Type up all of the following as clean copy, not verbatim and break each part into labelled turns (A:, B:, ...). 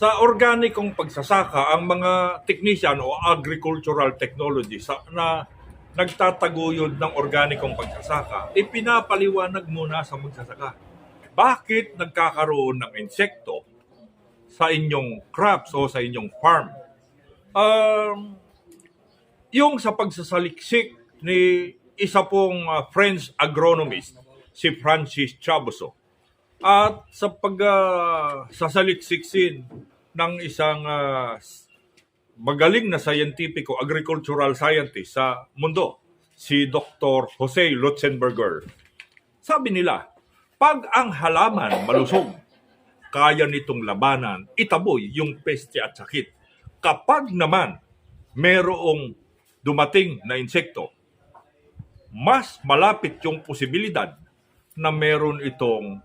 A: Sa organikong pagsasaka, ang mga technician o agricultural technology na nagtataguyod ng organikong pagsasaka, ipinapaliwanag muna sa magsasaka. Bakit nagkakaroon ng insekto sa inyong crops o sa inyong farm? Yung sa pagsasaliksik ni isa pong French agronomist, si Francis Chaboso, at sa pagsasaliksik ng isang magaling na scientifico, agricultural scientist sa mundo, si Dr. Jose Lutzenberger. Sabi nila, pag ang halaman malusog, kaya nitong labanan, itaboy yung peste at sakit. Kapag naman merong dumating na insekto, mas malapit yung posibilidad na meron itong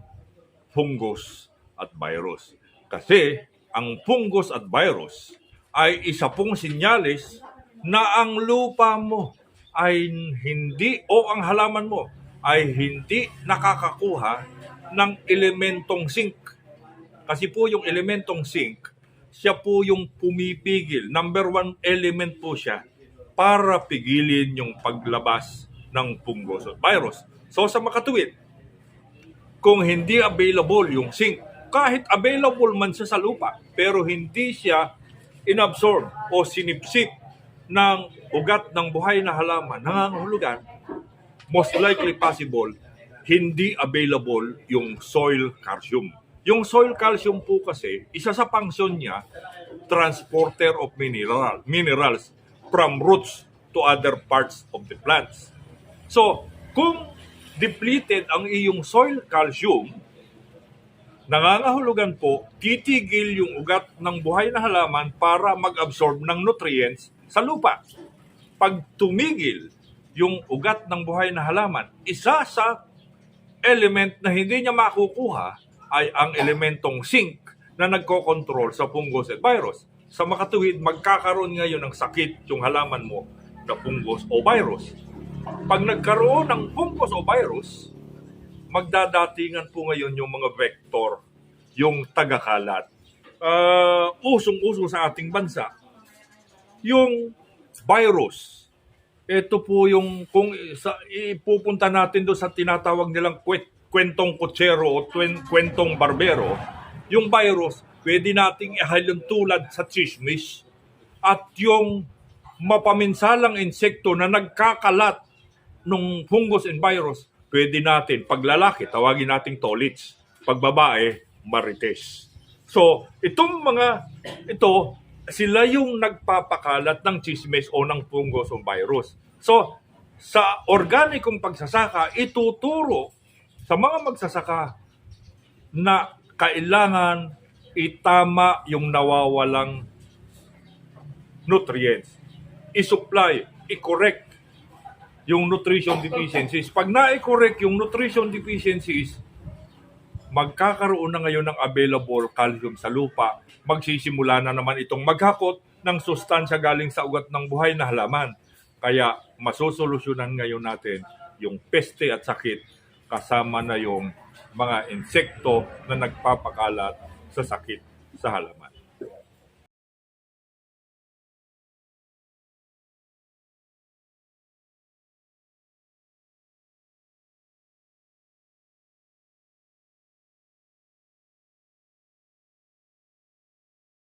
A: fungus at virus. Kasi ang fungus at virus ay isa pong sinyalis na ang lupa mo ay hindi o ang halaman mo ay hindi nakakakuha ng elementong zinc. Kasi po yung elementong zinc, siya po yung pumipigil. Number 1 element po siya para pigilin yung paglabas ng fungus at virus. So sa makatuwid, kung hindi available yung zinc, kahit available man siya sa lupa, pero hindi siya inabsorb o sinipsip ng ugat ng buhay na halaman, nangangahulugan, most likely possible, hindi available yung soil calcium. Yung soil calcium po kasi, isa sa function niya, transporter of minerals from roots to other parts of the plants. So, kung depleted ang iyong soil calcium, nangangahulugan po, titigil yung ugat ng buhay na halaman para mag-absorb ng nutrients sa lupa. Pag tumigil yung ugat ng buhay na halaman, isa sa element na hindi niya makukuha ay ang elementong zinc na nagkokontrol sa fungus at virus. Sa makatuwid, magkakaroon ngayon ng sakit yung halaman mo na fungus o virus. Pag nagkaroon ng fungus o virus, magdadatingan po ngayon yung mga vector, yung tagakalat. Usong-uso sa ating bansa. Yung virus, ito po yung, kung ipupunta natin doon sa tinatawag nilang kwentong kutsero o kwentong barbero, yung virus, pwede nating ihalin tulad sa chismis. At yung mapaminsalang insekto na nagkakalat ng fungus and virus, pwede natin, pag lalaki, tawagin nating tolits. Pag babae, marites. So, ito, sila yung nagpapakalat ng chismis o ng fungus o virus. So, sa organikong pagsasaka, ituturo sa mga magsasaka na kailangan itama yung nawawalang nutrients. I-supply, i-correct yung nutrition deficiencies. Pag na-correct yung nutrition deficiencies, magkakaroon na ngayon ng available calcium sa lupa. Magsisimula na naman itong maghakot ng sustansya galing sa ugat ng buhay na halaman. Kaya masosolusyonan ngayon natin yung peste at sakit kasama na yung mga insekto na nagpapakalat sa sakit sa halaman.